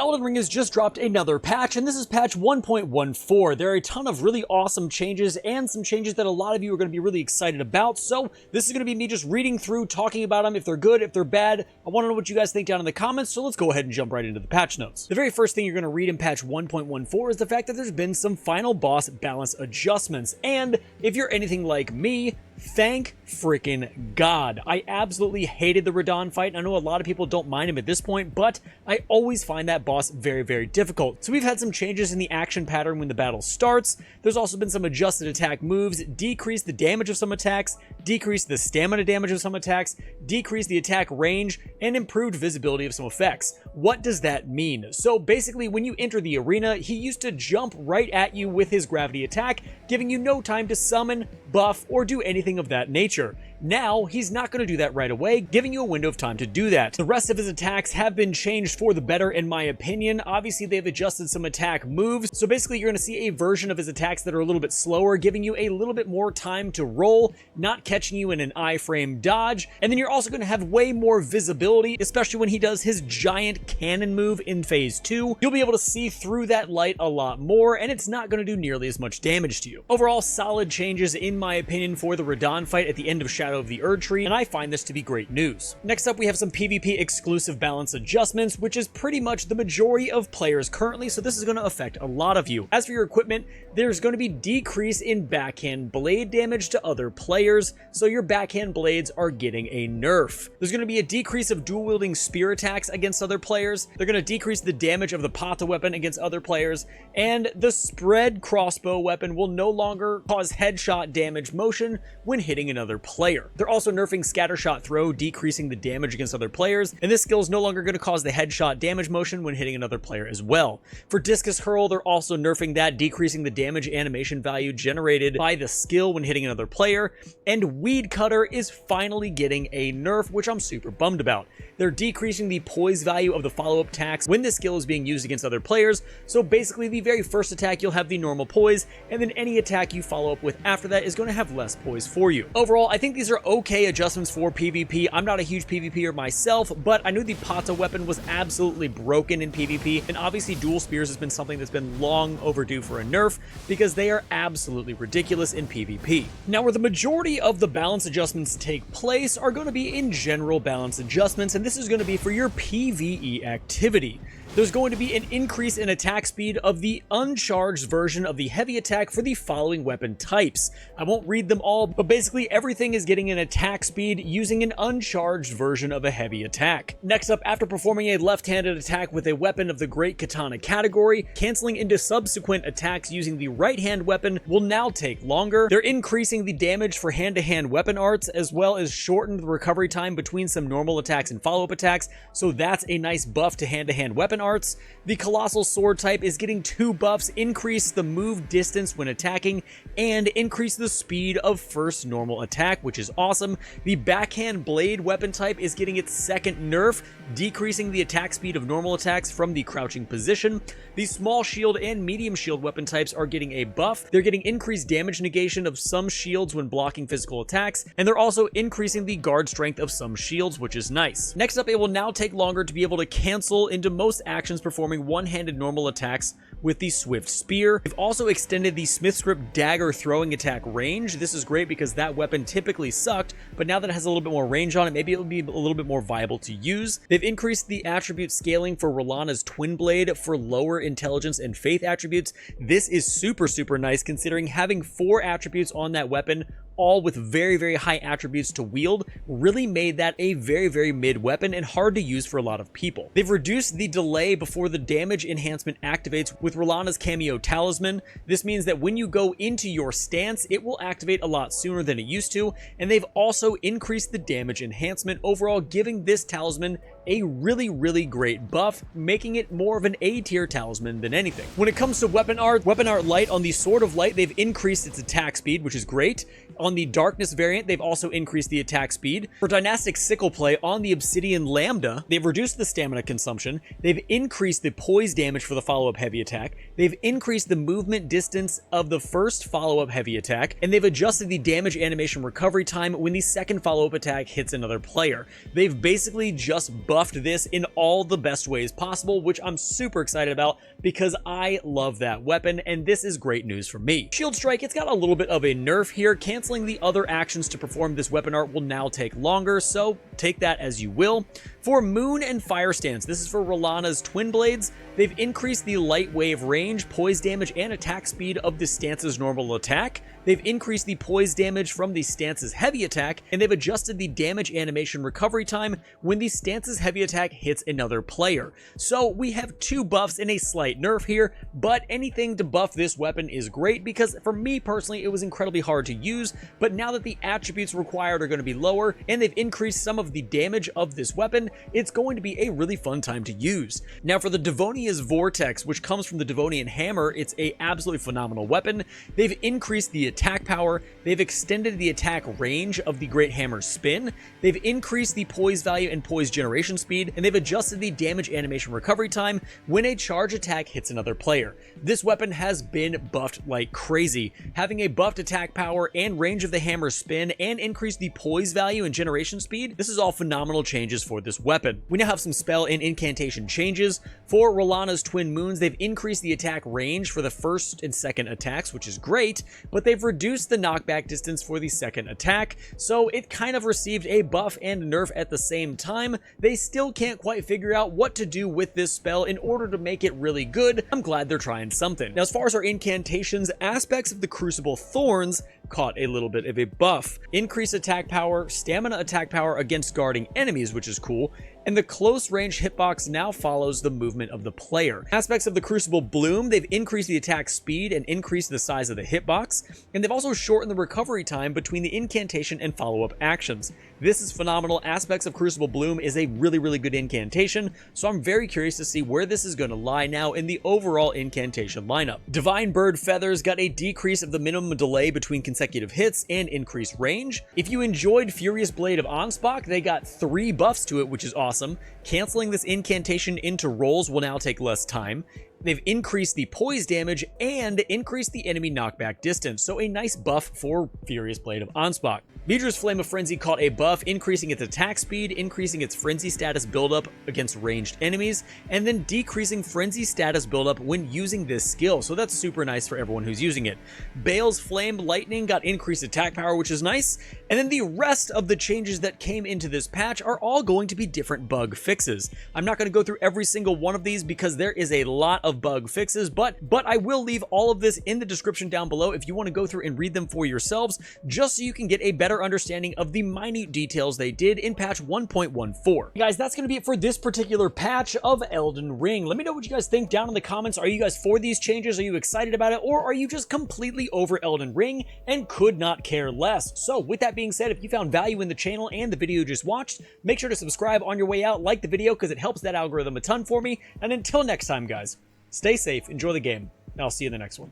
Elden Ring has just dropped another patch, and this is patch 1.14. There are a ton of really awesome changes, and some changes that a lot of you are going to be really excited about, so this is going to be me just reading through, talking about them, if they're good, if they're bad. I want to know what you guys think down in the comments, so let's go ahead and jump right into the patch notes. The very first thing you're going to read in patch 1.14 is the fact that there's been some final boss balance adjustments, and if you're anything like me, thank freaking God. I absolutely hated the Radahn fight. I know a lot of people don't mind him at this point, but I always find that boss very, very difficult. So we've had some changes in the action pattern when the battle starts. There's also been some adjusted attack moves, decrease the damage of some attacks, decrease the stamina damage of some attacks, decrease the attack range, and improved visibility of some effects. What does that mean? So basically, when you enter the arena, he used to jump right at you with his gravity attack, giving you no time to summon, buff, or do anything of that nature. Now, he's not going to do that right away, giving you a window of time to do that. The rest of his attacks have been changed for the better, in my opinion. Obviously, they've adjusted some attack moves, so basically you're going to see a version of his attacks that are a little bit slower, giving you a little bit more time to roll, not catching you in an iframe dodge, and then you're also going to have way more visibility, especially when he does his giant cannon move in phase 2. You'll be able to see through that light a lot more, and it's not going to do nearly as much damage to you. Overall, solid changes, in my opinion, for the Radahn fight at the end of Shadow of the Erdtree, and I find this to be great news. Next up, we have some PvP exclusive balance adjustments, which is pretty much the majority of players currently, so this is going to affect a lot of you. As for your equipment, there's going to be decrease in backhand blade damage to other players, so your backhand blades are getting a nerf. There's going to be a decrease of dual wielding spear attacks against other players. They're going to decrease the damage of the Pata weapon against other players, and the spread crossbow weapon will no longer cause headshot damage motion when hitting another player. They're also nerfing Scattershot Throw, decreasing the damage against other players, and this skill is no longer going to cause the headshot damage motion when hitting another player as well. For Discus Hurl, they're also nerfing that, decreasing the damage animation value generated by the skill when hitting another player, and Weed Cutter is finally getting a nerf, which I'm super bummed about. They're decreasing the poise value of the follow-up attacks when this skill is being used against other players, so basically the very first attack you'll have the normal poise, and then any attack you follow up with after that is going to have less poise for you. Overall, I think these are okay adjustments for PvP. I'm not a huge PvPer myself, but I knew the Pata weapon was absolutely broken in PvP, and obviously dual spears has been something that's been long overdue for a nerf, because they are absolutely ridiculous in PvP. Now, where the majority of the balance adjustments take place are going to be in general balance adjustments, and this is going to be for your PvE activity. There's going to be an increase in attack speed of the uncharged version of the heavy attack for the following weapon types. I won't read them all, but basically everything is getting an attack speed using an uncharged version of a heavy attack. Next up, after performing a left-handed attack with a weapon of the Great Katana category, canceling into subsequent attacks using the right-hand weapon will now take longer. They're increasing the damage for hand-to-hand weapon arts, as well as shortened the recovery time between some normal attacks and follow-up attacks, so that's a nice buff to hand-to-hand weapon arts. The Colossal Sword type is getting 2 buffs, increase the move distance when attacking, and increase the speed of first normal attack, which is awesome. The Backhand Blade weapon type is getting its second nerf, decreasing the attack speed of normal attacks from the crouching position. The Small Shield and Medium Shield weapon types are getting a buff. They're getting increased damage negation of some shields when blocking physical attacks, and they're also increasing the guard strength of some shields, which is nice. Next up, it will now take longer to be able to cancel into most actions performing one-handed normal attacks with the Swift Spear. They've also extended the Smith Script Dagger throwing attack range. This is great because that weapon typically sucked, but now that it has a little bit more range on it, maybe it'll be a little bit more viable to use. They've increased the attribute scaling for Rolana's Twin Blade for lower intelligence and faith attributes. This is super, super nice considering having 4 attributes on that weapon, all with very, very high attributes to wield, really made that a very, very mid weapon and hard to use for a lot of people. They've reduced the delay before the damage enhancement activates with Rolana's Cameo Talisman. This means that when you go into your stance, it will activate a lot sooner than it used to, and they've also increased the damage enhancement, overall giving this talisman a really, really great buff, making it more of an A-tier talisman than anything. When it comes to Weapon Art Light, on the Sword of Light, they've increased its attack speed, which is great. On the Darkness variant, they've also increased the attack speed. For Dynastic Sickle Play on the Obsidian Lambda, they've reduced the stamina consumption, they've increased the poise damage for the follow-up heavy attack, they've increased the movement distance of the first follow-up heavy attack, and they've adjusted the damage animation recovery time when the second follow-up attack hits another player. They've basically just buffed this in all the best ways possible, which I'm super excited about because I love that weapon, and this is great news for me. Shield Strike, it's got a little bit of a nerf here. Canceling the other actions to perform this weapon art will now take longer, so take that as you will. For Moon and Fire Stance, this is for Radahnn's Twin Blades. They've increased the light wave range, poise damage, and attack speed of the stance's normal attack. They've increased the poise damage from the stance's heavy attack, and they've adjusted the damage animation recovery time when the stance's heavy attack hits another player. So we have 2 buffs and a slight nerf here, but anything to buff this weapon is great because for me personally, it was incredibly hard to use, but now that the attributes required are going to be lower and they've increased some of the damage of this weapon, it's going to be a really fun time to use. Now for the Devonia's Vortex, which comes from the Devonian Hammer, it's a absolutely phenomenal weapon. They've increased the attack power, they've extended the attack range of the Great Hammer's spin, they've increased the poise value and poise generation speed, and they've adjusted the damage animation recovery time when a charge attack hits another player. This weapon has been buffed like crazy, having a buffed attack power and range of the hammer's spin and increased the poise value and generation speed. This is all phenomenal changes for this weapon. We now have some spell and incantation changes. For Radahnn's Twin Moons, they've increased the attack range for the first and second attacks, which is great, but they've reduced the knockback distance for the second attack, so it kind of received a buff and nerf at the same time. They still can't quite figure out what to do with this spell in order to make it really good. I'm glad they're trying something. Now, as far as our incantations, aspects of the Crucible Thorns caught a little bit of a buff. Increased attack power, stamina attack power against guarding enemies, which is cool, and the close range hitbox now follows the movement of the player. Aspects of the Crucible Bloom, they've increased the attack speed and increased the size of the hitbox, and they've also shortened the recovery time between the incantation and follow-up actions. This is phenomenal. Aspects of Crucible Bloom is a really good incantation, so I'm very curious to see where this is going to lie now in the overall incantation lineup. Divine Bird Feathers got a decrease of the minimum delay between consecutive hits and increased range. If you enjoyed Furious Blade of Ansbach, they got 3 buffs to it, which is awesome. Canceling this incantation into rolls will now take less time. They've increased the poise damage and increased the enemy knockback distance, so a nice buff for Furious Blade of Ansbach. Midra's Flame of Frenzy caught a buff, increasing its attack speed, increasing its frenzy status buildup against ranged enemies, and then decreasing frenzy status buildup when using this skill, so that's super nice for everyone who's using it. Bale's Flame Lightning got increased attack power, which is nice, and then the rest of the changes that came into this patch are all going to be different bug fixes. I'm not going to go through every single one of these because there is a lot of bug fixes, but I will leave all of this in the description down below if you want to go through and read them for yourselves, just so you can get a better understanding of the minute details they did in patch 1.14. Guys, that's going to be it for this particular patch of Elden Ring. Let me know what you guys think down in the comments. Are you guys for these changes? Are you excited about it? Or are you just completely over Elden Ring and could not care less? So with that being said, if you found value in the channel and the video you just watched, make sure to subscribe on your way out, like the video because it helps that algorithm a ton for me, and until next time, guys, stay safe, enjoy the game, and I'll see you in the next one.